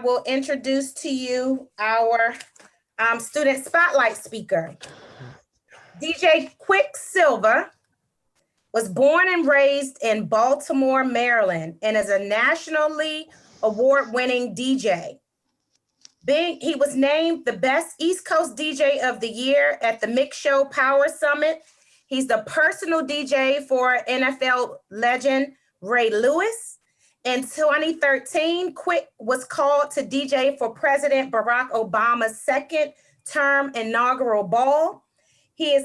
will introduce to you our student spotlight speaker. DJ Quicksilva was born and raised in Baltimore, Maryland, and is a nationally award-winning DJ. He was named the best East Coast DJ of the year at the Mix Show Power Summit. He's the personal DJ for NFL legend Ray Lewis. In 2013, Quick was called to DJ for President Barack Obama's second term inaugural ball. He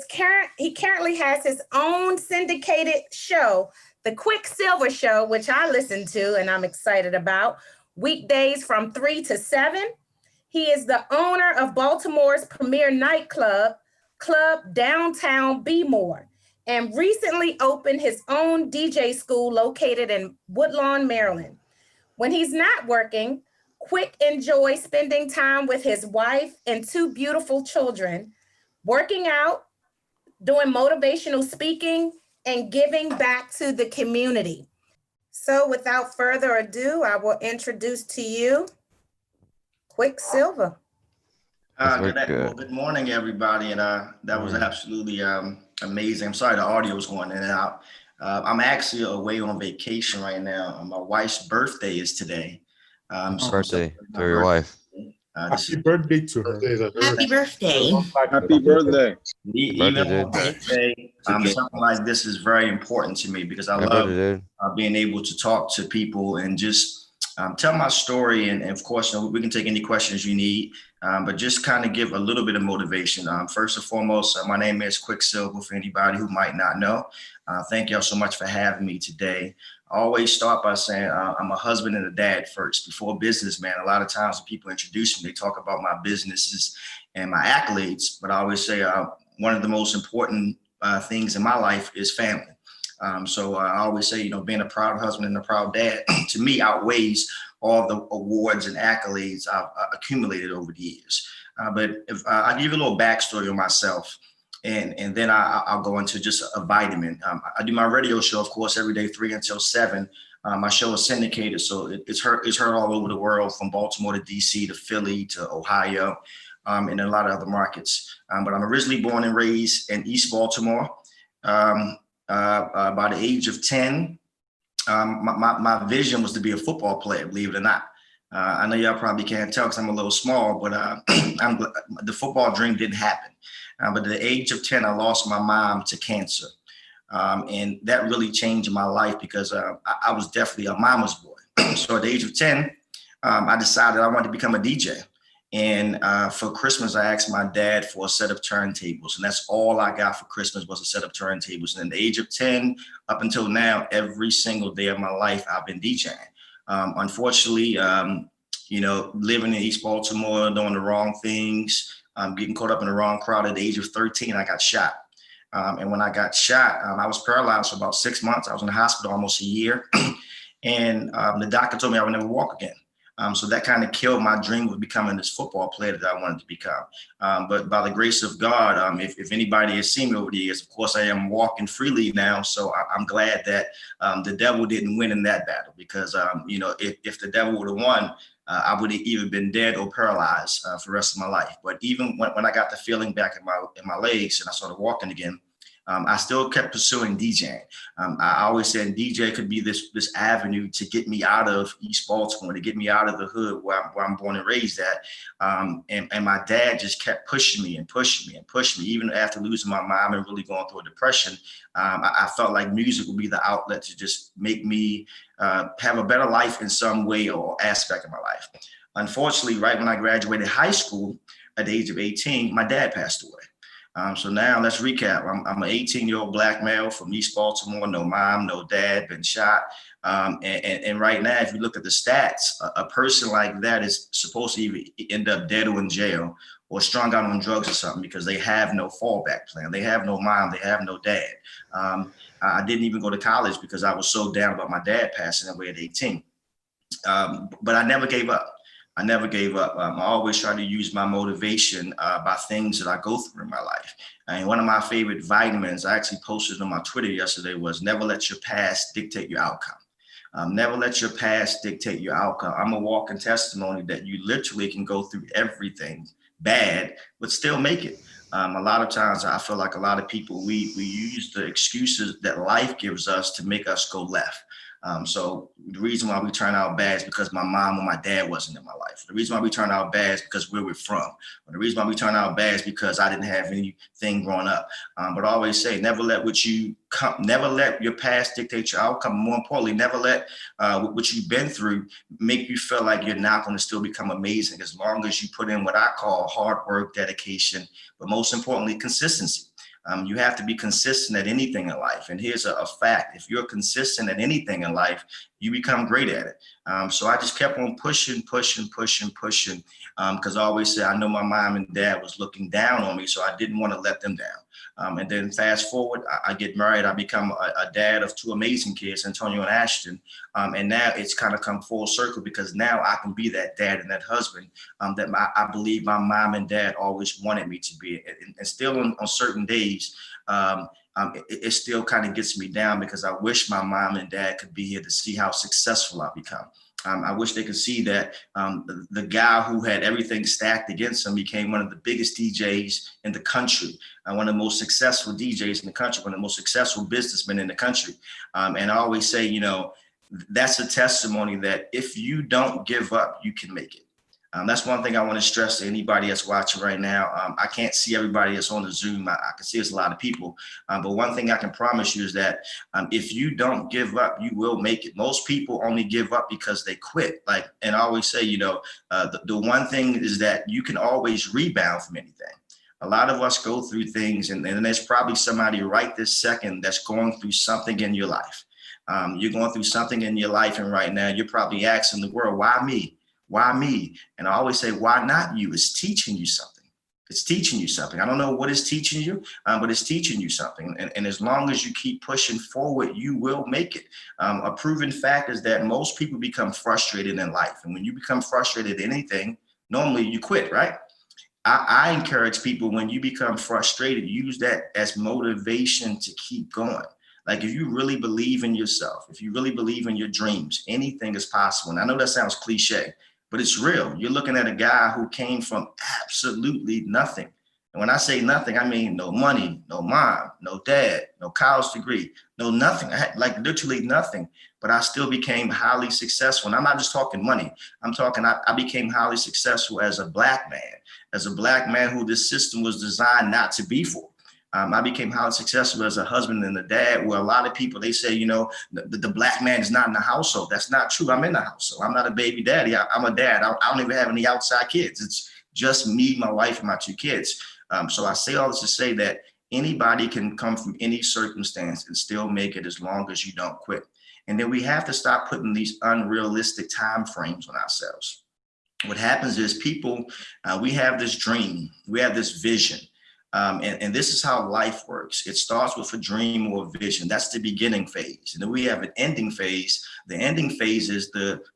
currently has his own syndicated show, The Quicksilva Show, which I listen to and I'm excited about, weekdays from 3 to 7. He is the owner of Baltimore's premier nightclub, Club Downtown Bmore, and recently opened his own DJ school located in Woodlawn, Maryland. When he's not working, Quick enjoys spending time with his wife and 2 beautiful children, working out, doing motivational speaking, and giving back to the community. So without further ado, I will introduce to you Quicksilva. Good morning, everybody. And that was absolutely amazing. I'm sorry the audio was going in and out. I'm actually away on vacation right now. My wife's birthday is today. Birthday to your wife. Happy birthday to her. Happy birthday. Happy birthday. Even on birthday, something like this is very important to me because I love being able to talk to people and just tell my story. And of course, we can take any questions you need, but just kind of give a little bit of motivation. First and foremost, my name is Quicksilva for anybody who might not know. Thank y'all so much for having me today. I always start by saying I'm a husband and a dad first before businessman. A lot of times when people introduce me, they talk about my businesses and my accolades, but I always say one of the most important things in my life is family. So I always say, being a proud husband and a proud dad to me outweighs all the awards and accolades I've accumulated over the years. But if I give you a little backstory on myself, and then I'll go into just a vitamin. I do my radio show, of course, every day, 3 until 7. My show is syndicated, so it's heard all over the world, from Baltimore to DC to Philly to Ohio, and a lot of other markets. But I'm originally born and raised in East Baltimore. By the age of 10, my vision was to be a football player, believe it or not. I know y'all probably can't tell because I'm a little small, but the football dream didn't happen. But at the age of 10, I lost my mom to cancer. And that really changed my life because I was definitely a mama's boy. So at the age of 10, I decided I wanted to become a DJ. And for Christmas, I asked my dad for a set of turntables. And that's all I got for Christmas was a set of turntables. And at the age of 10, up until now, every single day of my life, I've been DJing. Unfortunately, living in East Baltimore, doing the wrong things, getting caught up in the wrong crowd at the age of 13, I got shot. And when I got shot, I was paralyzed for about 6 months. I was in the hospital almost a year. And the doctor told me I would never walk again. So that kind of killed my dream of becoming this football player that I wanted to become. But by the grace of God, if anybody has seen me over the years, of course, I am walking freely now. So I'm glad that the devil didn't win in that battle because, if the devil would have won, I would have either been dead or paralyzed for the rest of my life. But even when I got the feeling back in my legs and I started walking again, I still kept pursuing DJing. I always said DJ could be this avenue to get me out of East Baltimore, to get me out of the hood where I'm born and raised at. And my dad just kept pushing me and pushing me and pushing me. Even after losing my mom and really going through a depression, I felt like music would be the outlet to just make me have a better life in some way or aspect of my life. Unfortunately, right when I graduated high school at the age of 18, my dad passed away. So now let's recap. I'm an 18-year-old black male from East Baltimore, no mom, no dad, been shot. And right now, if you look at the stats, a person like that is supposed to either end up dead or in jail or strung out on drugs or something because they have no fallback plan. They have no mom, they have no dad. I didn't even go to college because I was so down about my dad passing away at 18. But I never gave up. I never gave up. I always try to use my motivation by things that I go through in my life. And one of my favorite vitamins I actually posted on my Twitter yesterday was never let your past dictate your outcome. Never let your past dictate your outcome. I'm a walking testimony that you literally can go through everything bad, but still make it. A lot of times I feel like a lot of people, we use the excuses that life gives us to make us go left. So the reason why we turn out bad is because my mom or my dad wasn't in my life. The reason why we turn out bad is because where we're from. Or the reason why we turn out bad is because I didn't have anything growing up. But I always say, never let your past dictate your outcome. More importantly, never let what you've been through make you feel like you're not going to still become amazing, as long as you put in what I call hard work, dedication, but most importantly, consistency. You have to be consistent at anything in life. And here's a fact. If you're consistent at anything in life, you become great at it. So I just kept on pushing, because I always say, I know my mom and dad was looking down on me, so I didn't want to let them down. And then fast forward, I get married. I become a dad of two amazing kids, Antonio and Ashton. And now it's kind of come full circle, because now I can be that dad and that husband that I believe my mom and dad always wanted me to be. And still on certain days, it still kind of gets me down, because I wish my mom and dad could be here to see how successful I become. I wish they could see that the guy who had everything stacked against him became one of the biggest DJs in the country, one of the most successful DJs in the country, one of the most successful businessmen in the country. And I always say, that's a testimony that if you don't give up, you can make it. That's one thing I want to stress to anybody that's watching right now. I can't see everybody that's on the Zoom. I can see it's a lot of people. But one thing I can promise you is that if you don't give up, you will make it. Most people only give up because they quit. And I always say, the one thing is that you can always rebound from anything. A lot of us go through things, and there's probably somebody right this second that's going through something in your life. You're going through something in your life, and right now you're probably asking the world, why me? Why me? And I always say, why not you? It's teaching you something. It's teaching you something. I don't know what it's teaching you, but it's teaching you something. And as long as you keep pushing forward, you will make it. A proven fact is that most people become frustrated in life. And when you become frustrated in anything, normally you quit, right? I encourage people, when you become frustrated, use that as motivation to keep going. Like, if you really believe in yourself, if you really believe in your dreams, anything is possible. And I know that sounds cliche, but it's real. You're looking at a guy who came from absolutely nothing. And when I say nothing, I mean no money, no mom, no dad, no college degree, no nothing. I had literally nothing, but I still became highly successful. And I'm not just talking money. I'm talking, I became highly successful as a black man who this system was designed not to be for. I became highly successful as a husband and a dad, where a lot of people, they say, the black man is not in the household. That's not true. I'm in the household. I'm not a baby daddy. I'm a dad. I don't even have any outside kids. It's just me, my wife, and my two kids. So I say all this to say that anybody can come from any circumstance and still make it, as long as you don't quit. And then we have to stop putting these unrealistic time frames on ourselves. What happens is people, we have this dream, we have this vision. And this is how life works. It starts with a dream or a vision. That's the beginning phase. And then we have an ending phase. The ending phase is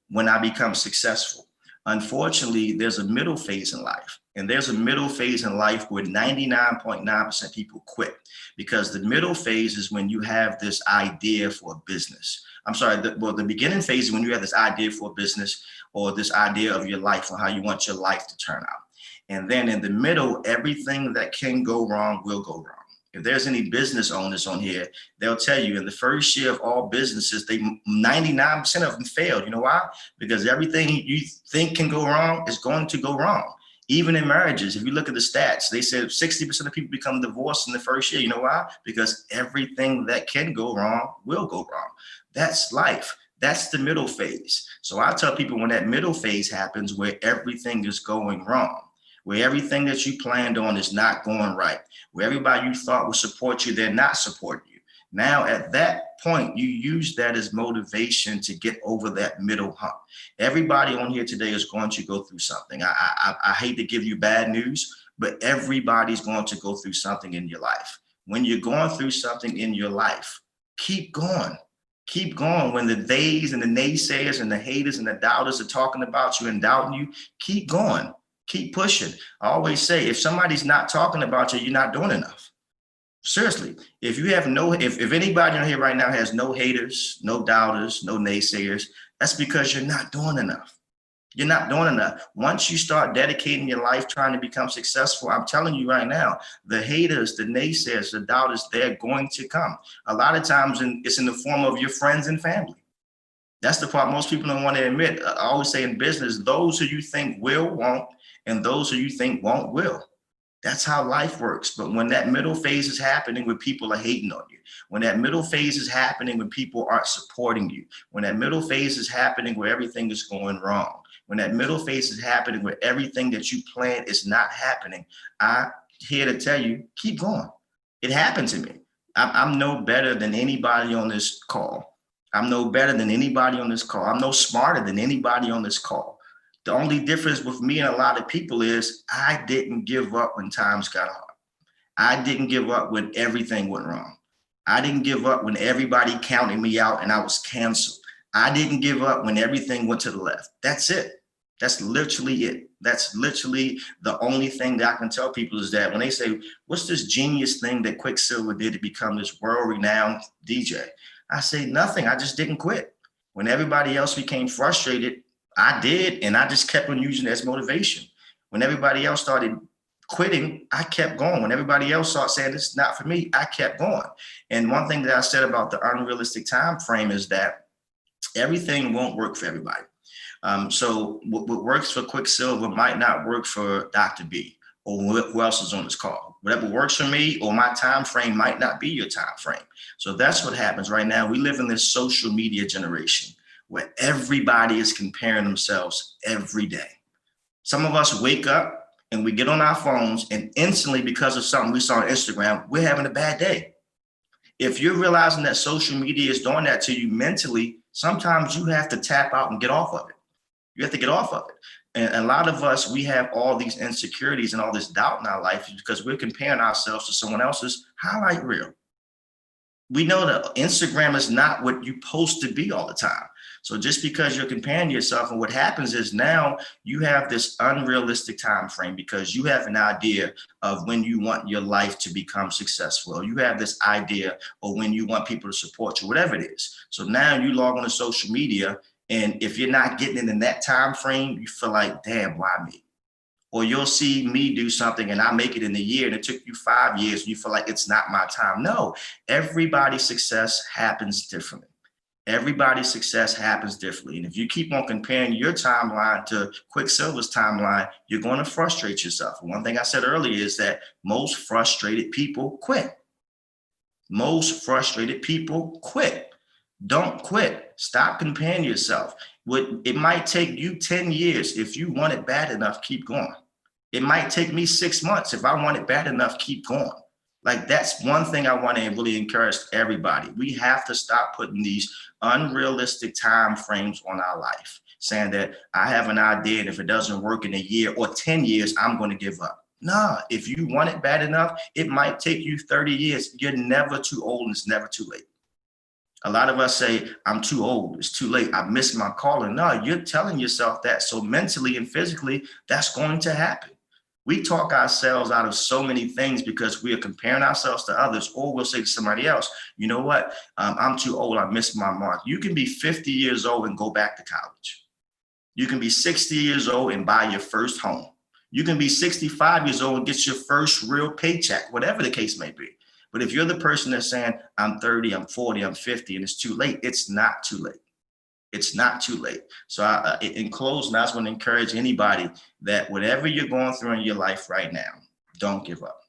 when I become successful. Unfortunately, there's a middle phase in life. And there's a middle phase in life where 99.9% people quit, because the middle phase is when you have this idea for a business. The beginning phase is when you have this idea for a business, or this idea of your life, or how you want your life to turn out. And then in the middle, everything that can go wrong will go wrong. If there's any business owners on here, they'll tell you in the first year of all businesses, 99% of them failed. You know why? Because everything you think can go wrong is going to go wrong. Even in marriages, if you look at the stats, they said 60% of people become divorced in the first year. You know why? Because everything that can go wrong will go wrong. That's life. That's the middle phase. So I tell people, when that middle phase happens, where everything is going wrong, where everything that you planned on is not going right, where everybody you thought would support you, they're not supporting you. Now, at that point, you use that as motivation to get over that middle hump. Everybody on here today is going to go through something. I hate to give you bad news, but everybody's going to go through something in your life. When you're going through something in your life, keep going. Keep going. When the days and the naysayers and the haters and the doubters are talking about you and doubting you, keep going. Keep pushing. I always say, if somebody's not talking about you, you're not doing enough. Seriously, if you have if anybody on here right now has no haters, no doubters, no naysayers, that's because you're not doing enough. You're not doing enough. Once you start dedicating your life trying to become successful, I'm telling you right now, the haters, the naysayers, the doubters, they're going to come. A lot of times it's in the form of your friends and family. That's the part most people don't want to admit. I always say in business, those who you think will, won't, and those who you think won't, will. That's how life works. But when that middle phase is happening, when people are hating on you, when that middle phase is happening, when people aren't supporting you, when that middle phase is happening where everything is going wrong, when that middle phase is happening where everything that you planned is not happening, I'm here to tell you, keep going. It happened to me. I'm no better than anybody on this call. I'm no better than anybody on this call. I'm no smarter than anybody on this call. The only difference with me and a lot of people is I didn't give up when times got hard. I didn't give up when everything went wrong. I didn't give up when everybody counted me out and I was canceled. I didn't give up when everything went to the left. That's it. That's literally it. That's literally the only thing that I can tell people is that when they say, what's this genius thing that Quicksilva did to become this world-renowned DJ? I say nothing. I just didn't quit. When everybody else became frustrated, I did, and I just kept on using it as motivation. When everybody else started quitting, I kept going. When everybody else started saying this is not for me, I kept going. And one thing that I said about the unrealistic time frame is that everything won't work for everybody. So what works for Quicksilva might not work for Dr. B or who else is on this call. Whatever works for me or my time frame might not be your time frame. So that's what happens right now. We live in this social media generation where everybody is comparing themselves every day. Some of us wake up and we get on our phones and instantly, because of something we saw on Instagram, we're having a bad day. If you're realizing that social media is doing that to you mentally, sometimes you have to tap out and get off of it. You have to get off of it. And a lot of us, we have all these insecurities and all this doubt in our life because we're comparing ourselves to someone else's highlight reel. We know that Instagram is not what you're supposed to be all the time. So just because you're comparing yourself, and what happens is now you have this unrealistic time frame because you have an idea of when you want your life to become successful, or you have this idea of when you want people to support you, whatever it is. So now you log on to social media, and if you're not getting it in that time frame, you feel like, damn, why me? Or you'll see me do something and I make it in a year and it took you 5 years and you feel like it's not my time. No, everybody's success happens differently. Everybody's success happens differently. And if you keep on comparing your timeline to Quicksilva's timeline, you're going to frustrate yourself. And one thing I said earlier is that most frustrated people quit. Most frustrated people quit. Don't quit. Stop comparing yourself. It might take you 10 years. If you want it bad enough, keep going. It might take me 6 months. If I want it bad enough, keep going. Like, that's one thing I want to really encourage everybody. We have to stop putting these unrealistic time frames on our life, saying that I have an idea and if it doesn't work in a year or 10 years, I'm going to give up. Nah, if you want it bad enough, it might take you 30 years. You're never too old and it's never too late. A lot of us say, I'm too old, it's too late, I missed my calling. No, you're telling yourself that. So mentally and physically, that's going to happen. We talk ourselves out of so many things because we are comparing ourselves to others, or we'll say to somebody else, you know what, I'm too old, I missed my mark. You can be 50 years old and go back to college. You can be 60 years old and buy your first home. You can be 65 years old and get your first real paycheck, whatever the case may be. But if you're the person that's saying, I'm 30, I'm 40, I'm 50, and it's too late, it's not too late. It's not too late. So in closing, I just want to encourage anybody that whatever you're going through in your life right now, don't give up.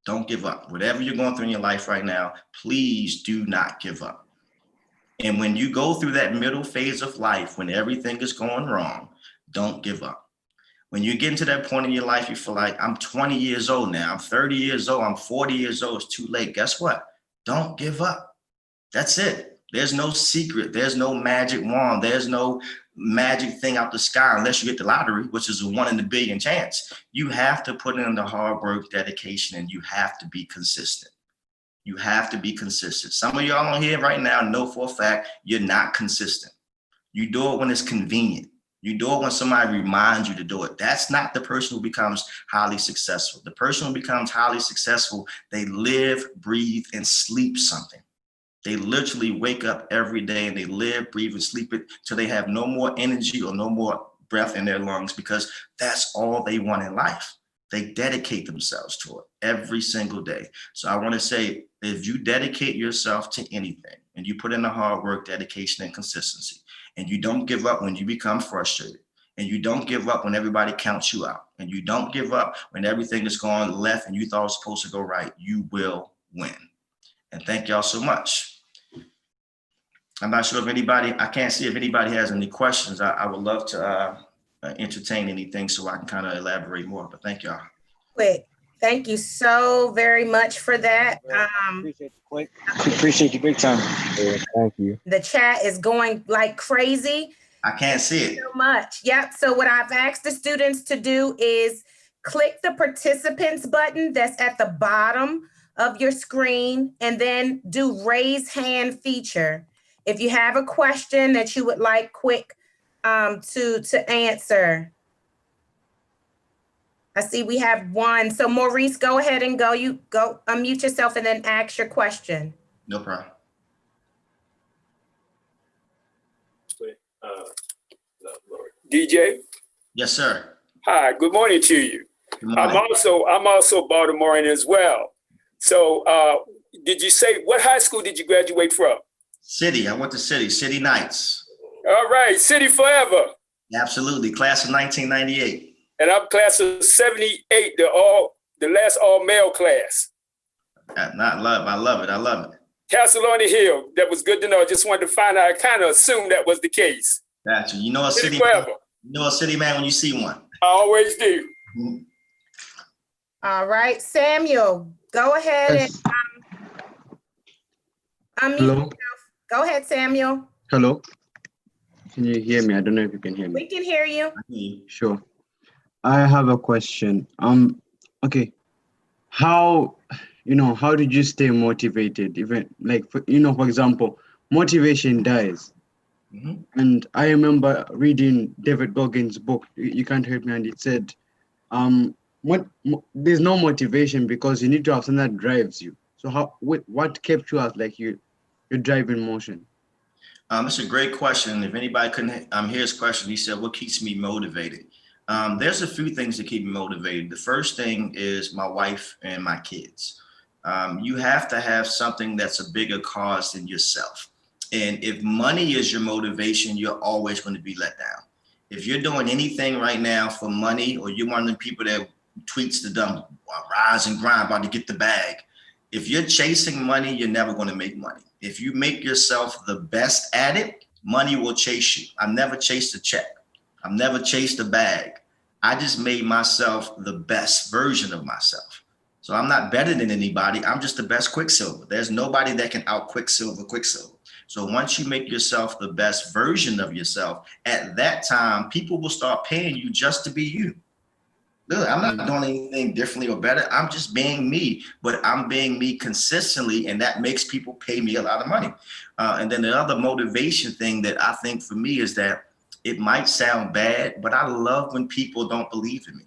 Don't give up. Whatever you're going through in your life right now, please do not give up. And when you go through that middle phase of life, when everything is going wrong, don't give up. When you get into that point in your life, you feel like I'm 20 years old now, I'm 30 years old, I'm 40 years old, it's too late. Guess what? Don't give up. That's it. There's no secret. There's no magic wand. There's no magic thing out the sky unless you get the lottery, which is a 1 in a billion chance. You have to put in the hard work, dedication, and you have to be consistent. You have to be consistent. Some of y'all on here right now know for a fact you're not consistent. You do it when it's convenient. You do it when somebody reminds you to do it. That's not the person who becomes highly successful. The person who becomes highly successful, they live, breathe, and sleep something. They literally wake up every day and they live, breathe, and sleep it till they have no more energy or no more breath in their lungs, because that's all they want in life. They dedicate themselves to it every single day. So I want to say, if you dedicate yourself to anything and you put in the hard work, dedication, and consistency, and you don't give up when you become frustrated, and you don't give up when everybody counts you out, and you don't give up when everything is going left and you thought it was supposed to go right, you will win. And thank y'all so much. I'm not sure if anybody, I can't see if anybody has any questions. I would love to entertain anything so I can kind of elaborate more, but thank y'all. Quick, thank you so very much for that. Appreciate you, Quick. Appreciate you big time. Yeah, thank you. The chat is going like crazy. I can't see it. So much. Yep. So what I've asked the students to do is click the participants button that's at the bottom of your screen, and then do raise hand feature. If you have a question that you would like Quick to answer. I see we have one. So Maurice, go ahead and you go unmute yourself and then ask your question. No problem. DJ. Yes, sir. Hi, good morning to you. Good morning. I'm also Baltimorean as well. So did you say, what high school did you graduate from? City. I went to City Knights. All right, City forever. Absolutely. Class of 1998. And I'm class of 78, the last all-male class. I love it. I love it. Castle on the Hill. That was good to know. I just wanted to find out. I kind of assumed that was the case. Gotcha. You know a City city forever. man, you know a city man when you see one. I always do. Mm-hmm. All right, Samuel, go ahead Yes. and unmute Hello. yourself. Go ahead, Samuel. Hello. Can you hear me? I don't know if you can hear me. We can hear you. Sure. I have a question. Okay. How did you stay motivated? Even like, for example, motivation dies. Mm-hmm. And I remember reading David Goggins' book, You Can't Hurt Me, and it said, there's no motivation because you need to have something that drives you. So what kept you as like your driving motion? It's a great question. If anybody couldn't hear his question, he said, what keeps me motivated? There's a few things that keep me motivated. The first thing is my wife and my kids. You have to have something that's a bigger cause than yourself. And if money is your motivation, you're always going to be let down. If you're doing anything right now for money, or you're one of the people that tweets the dumb rise and grind, about to get the bag. If you're chasing money, you're never going to make money. If you make yourself the best at it, money will chase you. I've never chased a check. I've never chased a bag. I just made myself the best version of myself. So I'm not better than anybody. I'm just the best Quicksilva. There's nobody that can out Quicksilva. So once you make yourself the best version of yourself, at that time, people will start paying you just to be you. Look, I'm not doing anything differently or better. I'm just being me, but I'm being me consistently, and that makes people pay me a lot of money. And then the other motivation thing that I think for me is that it might sound bad, but I love when people don't believe in me.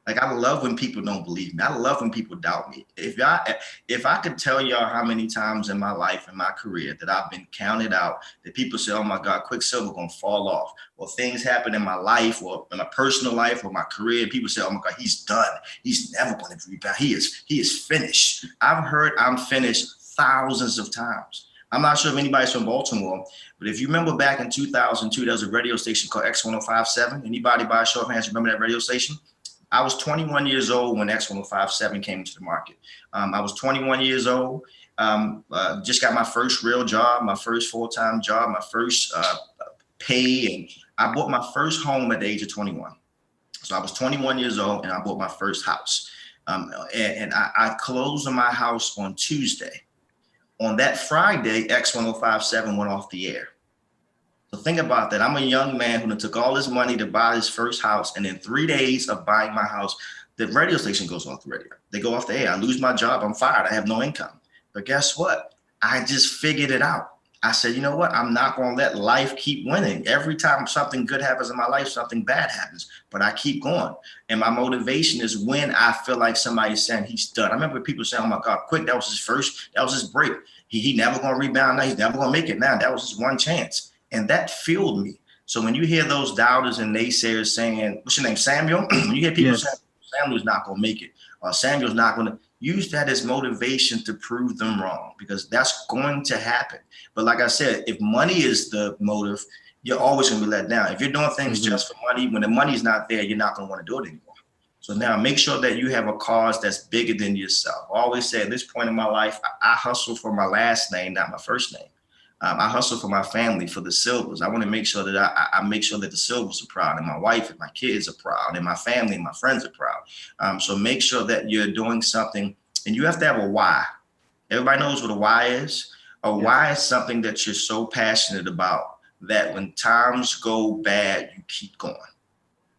Like, I love when people don't believe me. I love when people doubt me. If I could tell y'all how many times in my life, in my career, that I've been counted out, that people say, oh my God, Quicksilva gonna fall off, or things happen in my life or in my personal life or my career, people say, oh my God, he's done. He's never gonna rebound. He is finished. I've heard I'm finished thousands of times. I'm not sure if anybody's from Baltimore, but if you remember back in 2002, there was a radio station called X1057. Anybody by a show of hands remember that radio station? I was 21 years old when X1057 came into the market. I was 21 years old, just got my first real job, my first full-time job, my first pay, and I bought my first home at the age of 21. So I was 21 years old and I bought my first house. And I closed on my house on Tuesday. On that Friday, X1057 went off the air. So think about that. I'm a young man who took all his money to buy his first house, and in 3 days of buying my house, the radio station goes off the radio. They go off the air. I lose my job. I'm fired. I have no income. But guess what? I just figured it out. I said, you know what? I'm not going to let life keep winning. Every time something good happens in my life, something bad happens, but I keep going. And my motivation is when I feel like somebody's saying he's done. I remember people saying, oh my God, Quick, that was his break. He never going to rebound now. He's never going to make it now. That was his one chance. And that fueled me. So when you hear those doubters and naysayers saying, what's your name, Samuel? When you hear people saying Samuel's not going to make it, or Samuel's not going to, use that as motivation to prove them wrong, because that's going to happen. But like I said, if money is the motive, you're always going to be let down. If you're doing things just for money, when the money's not there, you're not going to want to do it anymore. So now make sure that you have a cause that's bigger than yourself. I always say at this point in my life, I hustle for my last name, not my first name. I hustle for my family, for the Silvers. I want to make sure that I make sure that the Silvers are proud, and my wife and my kids are proud, and my family and my friends are proud. So make sure that you're doing something, and you have to have a why. Everybody knows what a why is. Why is something that you're so passionate about that when times go bad, you keep going.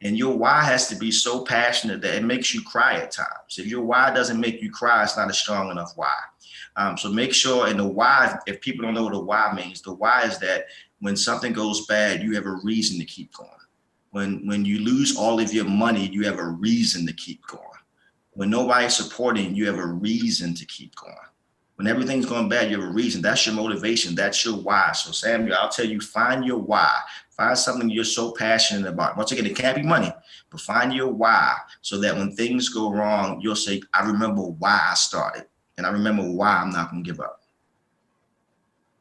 And your why has to be so passionate that it makes you cry at times. If your why doesn't make you cry, it's not a strong enough why. So make sure in the why, if people don't know what a why means, the why is that when something goes bad, you have a reason to keep going. When you lose all of your money, you have a reason to keep going. When nobody's supporting, you have a reason to keep going. When everything's going bad, you have a reason. That's your motivation. That's your why. So Samuel, I'll tell you, find your why. Find something you're so passionate about. Once again, it can't be money, but find your why so that when things go wrong, you'll say, I remember why I started. And I remember why I'm not going to give up.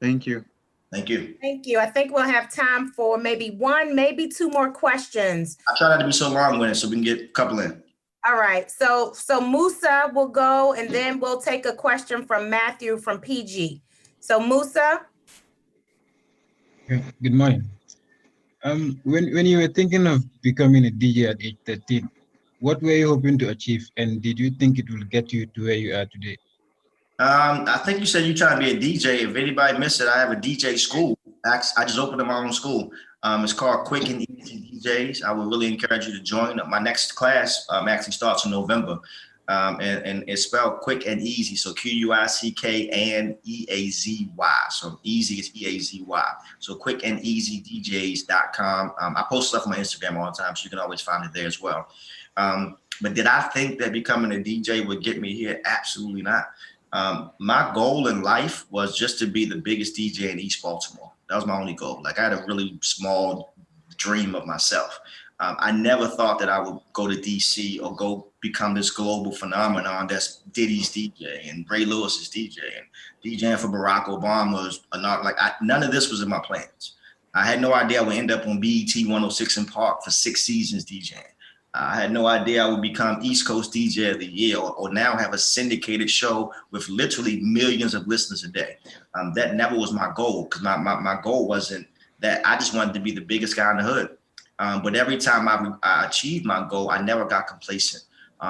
Thank you. Thank you. Thank you. I think we'll have time for maybe one, maybe two more questions. I try not to be so long-winded so we can get a couple in. All right. So Musa will go, and then we'll take a question from Matthew from PG. So Musa. Good morning. When you were thinking of becoming a DJ at age 13, what were you hoping to achieve, and did you think it will get you to where you are today? I think you said you're trying to be a DJ. If anybody missed it, I have a DJ school. I just opened up my own school. It's called Quick and Easy DJs. I would really encourage you to join. My next class actually starts in November. And it's spelled Quick and Easy. So Quick and EAZY. So easy is EAZY. So quickandeasydjs.com. I post stuff on my Instagram all the time, so you can always find it there as well. But did I think that becoming a DJ would get me here? Absolutely not. My goal in life was just to be the biggest DJ in East Baltimore. That was my only goal. Like I had a really small dream of myself. I never thought that I would go to DC or go become this global phenomenon that's Diddy's DJ and Ray Lewis's DJ and DJing for Barack Obama's. None of this was in my plans. I had no idea I would end up on BET 106 in Park for 6 seasons DJing. I had no idea I would become East Coast DJ of the Year or now have a syndicated show with literally millions of listeners a day. That never was my goal, because my goal wasn't that. I just wanted to be the biggest guy in the hood. But every time I achieved my goal, I never got complacent.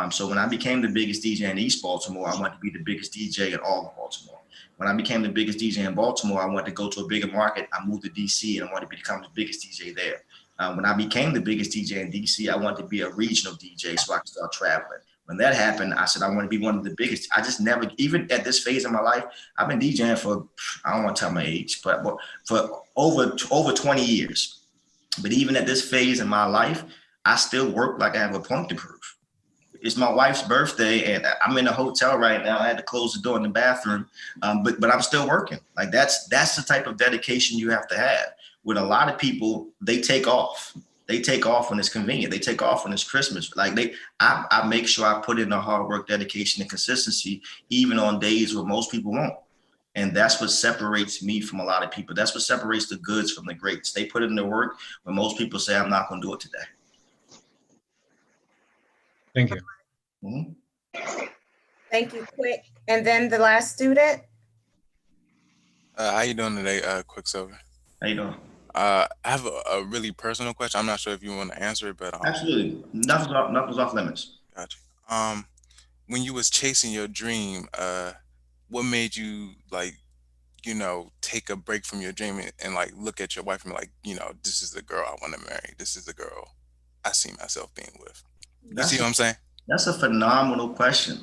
So when I became the biggest DJ in East Baltimore, I wanted to be the biggest DJ in all of Baltimore. When I became the biggest DJ in Baltimore, I wanted to go to a bigger market. I moved to DC and I wanted to become the biggest DJ there. When I became the biggest DJ in DC, I wanted to be a regional DJ so I could start traveling. When that happened, I said, I want to be one of the biggest. I just never, even at this phase of my life, I've been DJing for, I don't want to tell my age, but for over 20 years. But even at this phase in my life, I still work like I have a point to prove. It's my wife's birthday and I'm in a hotel right now. I had to close the door in the bathroom, but I'm still working. Like that's the type of dedication you have to have. With a lot of people, they take off. They take off when it's convenient. They take off when it's Christmas. I make sure I put in the hard work, dedication, and consistency, even on days where most people won't. And that's what separates me from a lot of people. That's what separates the goods from the greats. They put in the work when most people say, I'm not going to do it today. Thank you. Mm-hmm. Thank you, Quick. And then the last student. How you doing today, Quicksilva? How you doing? I have a really personal question. I'm not sure if you want to answer it, but absolutely, nothing's off limits. Gotcha. When you was chasing your dream, what made you take a break from your dream and look at your wife and this is the girl I want to marry. This is the girl I see myself being with. You see what I'm saying? That's a phenomenal question.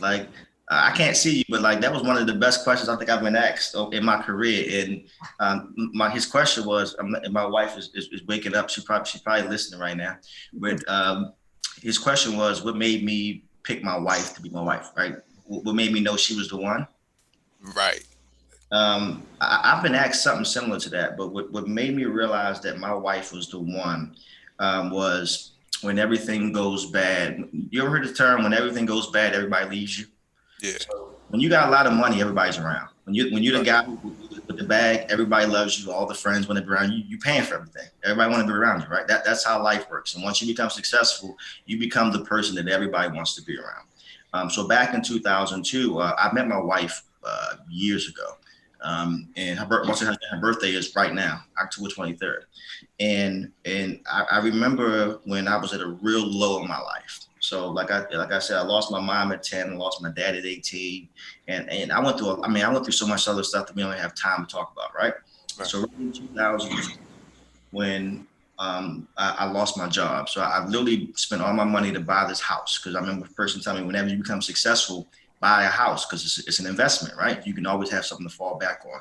I can't see you, but like that was one of the best questions I think I've been asked in my career. And his question was, and my wife is waking up. She's probably listening right now. But his question was, what made me pick my wife to be my wife, right? What made me know she was the one? Right. I've been asked something similar to that, but what made me realize that my wife was the one was when everything goes bad. You ever heard the term, when everything goes bad, everybody leaves you? Yeah. So when you got a lot of money, everybody's around. When you're the guy with the bag, everybody loves you. All the friends want to be around you. You paying for everything. Everybody want to be around you, right? That's how life works. And once you become successful, you become the person that everybody wants to be around. So back in 2002, I met my wife years ago. And her birthday is right now, October 23rd. And I remember when I was at a real low in my life. So like I said, I lost my mom at 10, I lost my dad at 18. And I went through so much other stuff that we don't have time to talk about, right? So in 2000, when I lost my job. So I literally spent all my money to buy this house, because I remember a person telling me, whenever you become successful, buy a house, because it's an investment, right? You can always have something to fall back on.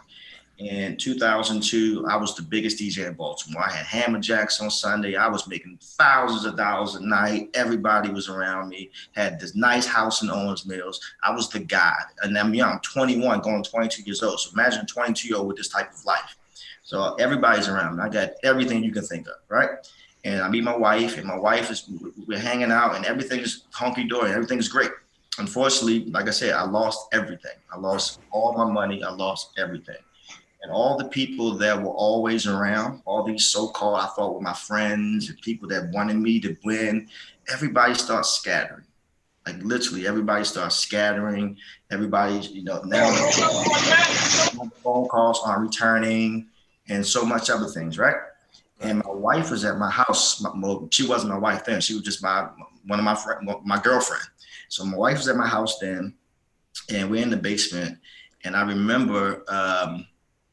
In 2002, I was the biggest DJ in Baltimore. I had Hammer Jacks on Sunday. I was making thousands of dollars a night. Everybody was around me. Had this nice house in Owens Mills. I was the guy. And I'm young, I'm 21, going 22 years old. So imagine a 22-year-old with this type of life. So everybody's around me. I got everything you can think of, right? And I meet my wife, and my wife we're hanging out, and everything's honky-dory, everything's great. Unfortunately, like I said, I lost everything. I lost all my money. I lost everything. And all the people that were always around, all these so-called, I thought were my friends and people that wanted me to win, everybody starts scattering. Like literally everybody starts scattering. Everybody's, now phone calls aren't returning and so much other things, right? And my wife was at my house. She wasn't my wife then. She was just my girlfriend. So my wife was at my house then, and we're in the basement. And I remember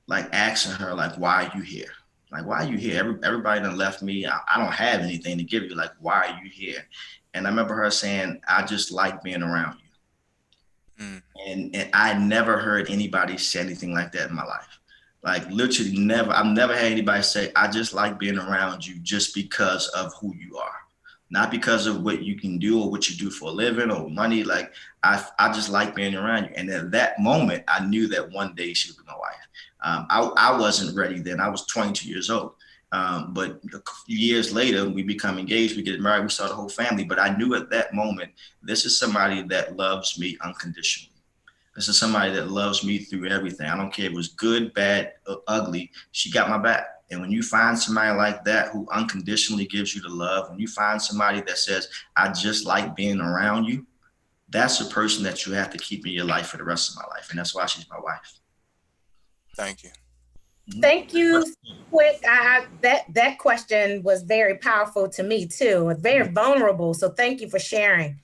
like asking her, like, why are you here? Like, why are you here? Everybody done left me. I don't have anything to give you. Like, why are you here? And I remember her saying, I just like being around you. And I never heard anybody say anything like that in my life. Like literally never. I've never had anybody say, I just like being around you just because of who you are. Not because of what you can do or what you do for a living or money. Like I just like being around you. And at that moment, I knew that one day she would be my wife. I wasn't ready then. I was 22 years old. But a few years later, we become engaged, we get married, we start a whole family. But I knew at that moment, this is somebody that loves me unconditionally. This is somebody that loves me through everything. I don't care if it was good, bad, or ugly. She got my back. And when you find somebody like that who unconditionally gives you the love, when you find somebody that says, I just like being around you, that's a person that you have to keep in your life for the rest of my life. And that's why she's my wife. Thank you. Thank you, Quick. That question was very powerful to me too. Very vulnerable. So thank you for sharing.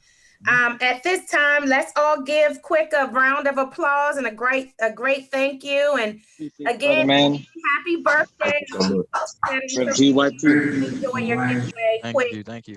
At this time, let's all give Quick a round of applause and a great thank you. And again, happy birthday. For GYT. Enjoy your giveaway, Quick. Thank you.